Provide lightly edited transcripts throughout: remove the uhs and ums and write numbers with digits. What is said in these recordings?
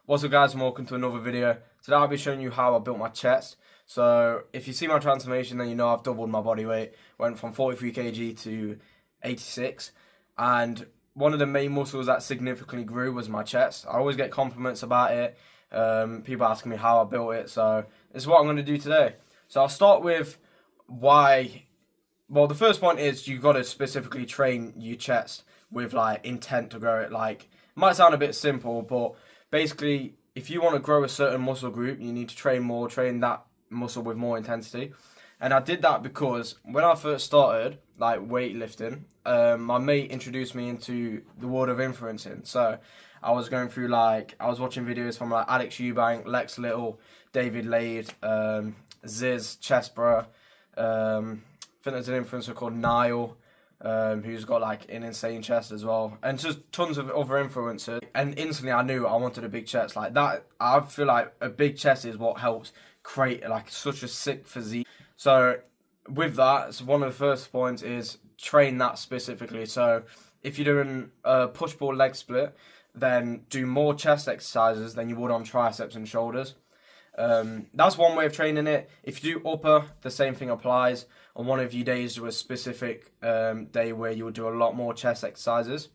What's up guys, and welcome to another video. Today I'll be showing you how I built my chest. So if you see my transformation, then you know I've doubled my body weight. Went from 43 kg to 86. And one of the main muscles that significantly grew was my chest. I always get compliments about it. People asking me how I built it. So this is what I'm going to do today. So I'll start with why. Well, the first point is you've got to specifically train your chest with like intent to grow it. Like, it might sound a bit simple, but basically, if you want to grow a certain muscle group, you need to train that muscle with more intensity. And I did that because when I first started, like weightlifting, my mate introduced me into the world of influencing. So I was going through I was watching videos from like Alex Eubank, Lex Little, David Lade, Ziz, Chessborough. I think there's an influencer called Niall, who's got like an insane chest as well, and just tons of other influencers. And instantly I knew I wanted a big chest. Like that, I feel like a big chest is what helps create like such a sick physique. So with that, so one of the first points is train that specifically. So if you're doing a push-pull leg split, then do more chest exercises than you would on triceps and shoulders. That's one way of training it. If you do upper, the same thing applies. On one of your days, do a specific day where you will do a lot more chest exercises.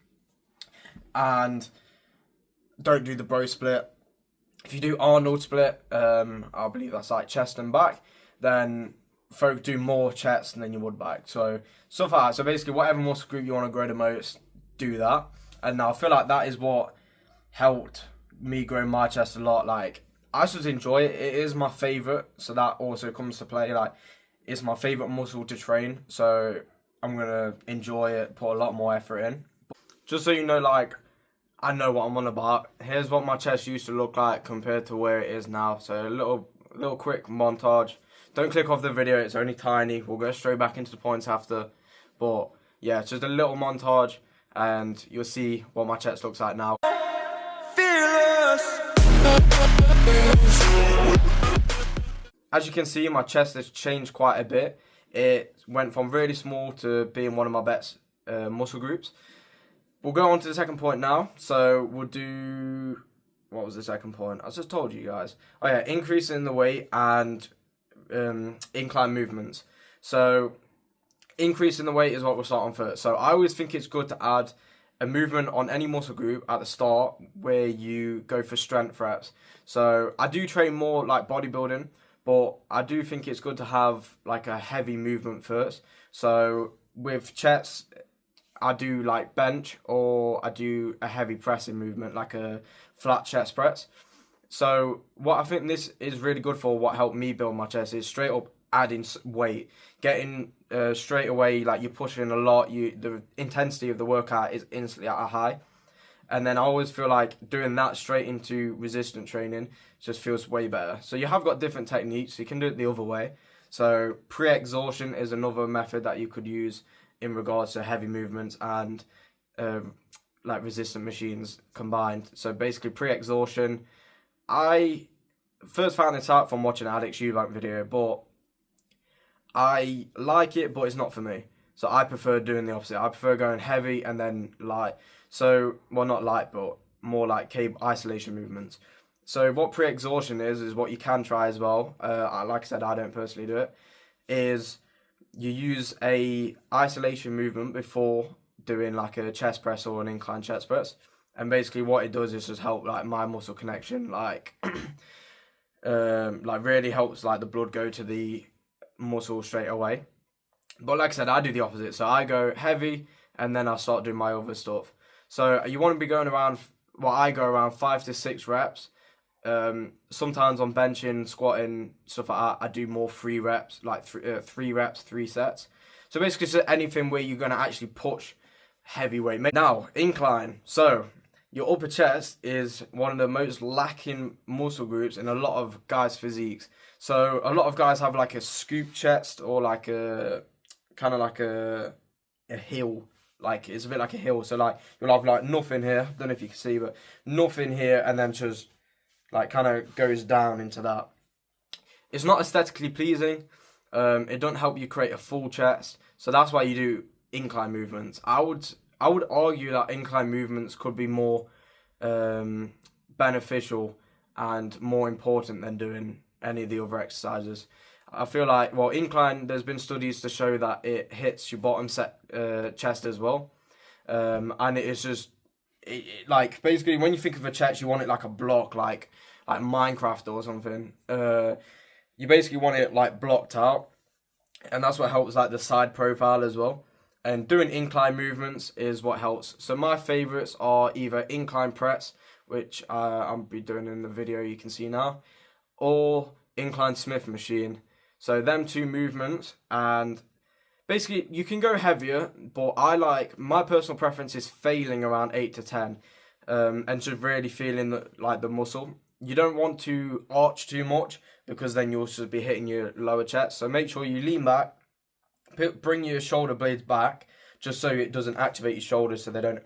And don't do the bro split. If you do Arnold split, I believe that's like chest and back, then do more chest than you would back. So stuff like that. So basically, whatever muscle group you want to grow the most, do that. And I feel like that is what helped me grow my chest a lot. Like, I just enjoy it. It is my favourite, so that also comes to play. Like, it's my favourite muscle to train, so I'm going to enjoy it, put a lot more effort in. Just so you know, like, I know what I'm on about. Here's what my chest used to look like compared to where it is now. So a little quick montage. Don't click off the video, it's only tiny. We'll go straight back into the points after. But yeah, it's just a little montage, and you'll see what my chest looks like now. As you can see, my chest has changed quite a bit. It went from really small to being one of my best muscle groups. We'll go on to the second point now. So we'll do, what was the second point? I just told you guys. Oh yeah, increasing the weight and incline movements. So increasing the weight is what we'll start on first. So I always think it's good to add a movement on any muscle group at the start where you go for strength reps. So I do train more like bodybuilding, but I do think it's good to have like a heavy movement first. So with chest, I do like bench, or I do a heavy pressing movement, like a flat chest press. So what I think this is really good for, what helped me build my chest, is straight up adding weight, getting straight away, like you're pushing a lot, the intensity of the workout is instantly at a high. And then I always feel like doing that straight into resistance training just feels way better. So you have got different techniques. You can do it the other way. So pre-exhaustion is another method that you could use in regards to heavy movements and like resistant machines combined. So basically pre-exhaustion, I first found this out from watching an Alex Eubank video, but I like it, but it's not for me. So I prefer doing the opposite. I prefer going heavy and then light. So, well, not light, but more like cable isolation movements. So what pre-exhaustion is what you can try as well. Like I said, I don't personally do it. Is you use a isolation movement before doing like a chest press or an incline chest press. And basically what it does is just help like my muscle connection, like really helps like the blood go to the muscle straight away. But like I said, I do the opposite. So I go heavy and then I start doing my other stuff. So you want to be going around, well, I go around 5 to 6 reps. Sometimes on benching, squatting, stuff like that, I do more 3 reps, like 3 reps, 3 sets. So basically it's anything where you're going to actually push heavy weight. Now, incline. So your upper chest is one of the most lacking muscle groups in a lot of guys' physiques. So a lot of guys have like a scoop chest, or like a kind of like a hill. Like it's a bit like a hill. So like you'll have like nothing here. Don't know if you can see, but nothing here, and then just like kind of goes down into that. It's not aesthetically pleasing. It don't help you create a full chest. So that's why you do incline movements. I would argue that incline movements could be more beneficial and more important than doing any of the other exercises. I feel like, well, incline, there's been studies to show that it hits your bottom chest as well. And it is just, like, basically, when you think of a chest, you want it like a block, like Minecraft or something. You basically want it, like, blocked out. And that's what helps, like, the side profile as well. And doing incline movements is what helps. So my favourites are either incline press, which I'll be doing in the video you can see now, or incline Smith machine. So them two movements, and basically you can go heavier, but my personal preference is failing around 8 to 10, and just really feeling the muscle. You don't want to arch too much because then you'll just be hitting your lower chest. So make sure you lean back, bring your shoulder blades back, just so it doesn't activate your shoulders, so they don't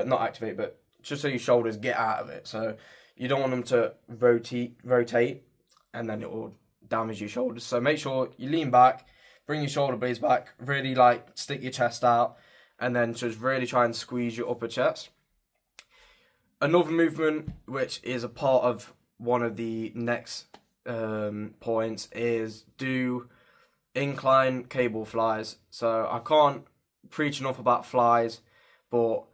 not activate, but just so your shoulders get out of it. So you don't want them to rotate, and then it will damage your shoulders. So make sure you lean back, bring your shoulder blades back, really stick your chest out, and then just really try and squeeze your upper chest. Another movement, which is a part of one of the next points, is do incline cable flies. So I can't preach enough about flies, but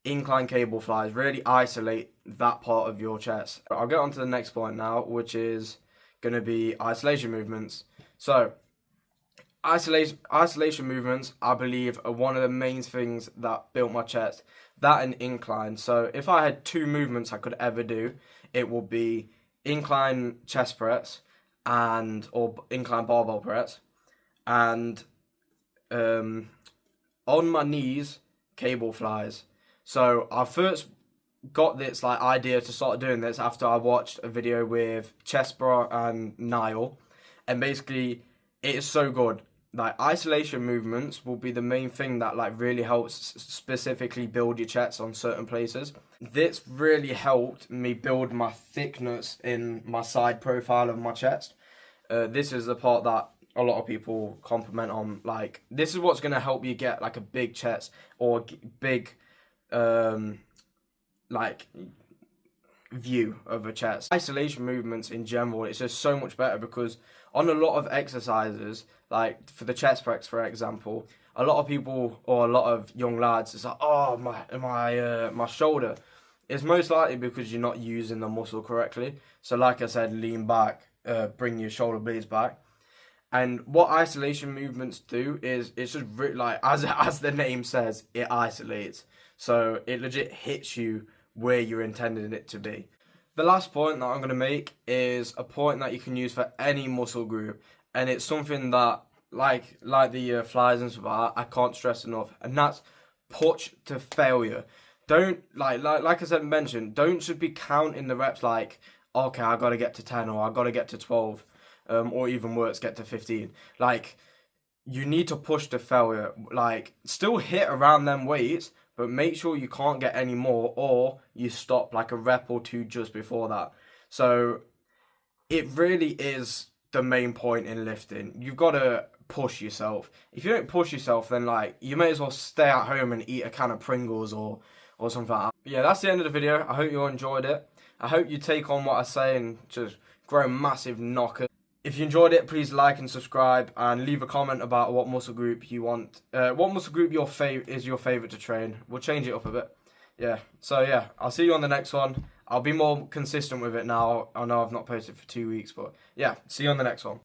incline cable flies really isolate that part of your chest. I'll get on to the next point now, which is going to be isolation movements. So isolation movements, I believe, are one of the main things that built my chest, that and incline. So if I had two movements I could ever do, it would be incline chest press or incline barbell press, and on my knees, cable flies. So I first got this idea to start doing this after I watched a video with Chesbro and Niall, and basically it is so good. Isolation movements will be the main thing that really helps specifically build your chest on certain places. This really helped me build my thickness in my side profile of my chest. This is the part that a lot of people compliment on. This is what's going to help you get a big chest or big view of a chest. Isolation movements in general, it's just so much better, because on a lot of exercises, for the chest press, for example, a lot of people or a lot of young lads, it's oh, my shoulder. It's most likely because you're not using the muscle correctly. So like I said, lean back, bring your shoulder blades back. And what isolation movements do is, it's just as the name says, it isolates. So it legit hits you where you're intending it to be. The last point that I'm going to make is a point that you can use for any muscle group, and it's something that like the flies and stuff, I can't stress enough, and that's push to failure. Don't like I said, mentioned, don't just be counting the reps okay, I got to get to 10 or I got to get to 12, or even worse, get to 15. You need to push to failure. Still hit around them weights, but make sure you can't get any more, or you stop a rep or two just before that. So it really is the main point in lifting. You've got to push yourself. If you don't push yourself, then you may as well stay at home and eat a can of Pringles or something like that. But yeah, that's the end of the video. I hope you all enjoyed it. I hope you take on what I say and just grow massive knockers. If you enjoyed it, please like and subscribe, and leave a comment about what muscle group you want. What muscle group is your favourite to train. We'll change it up a bit. Yeah. So yeah, I'll see you on the next one. I'll be more consistent with it now. I know I've not posted for 2 weeks, but yeah, see you on the next one.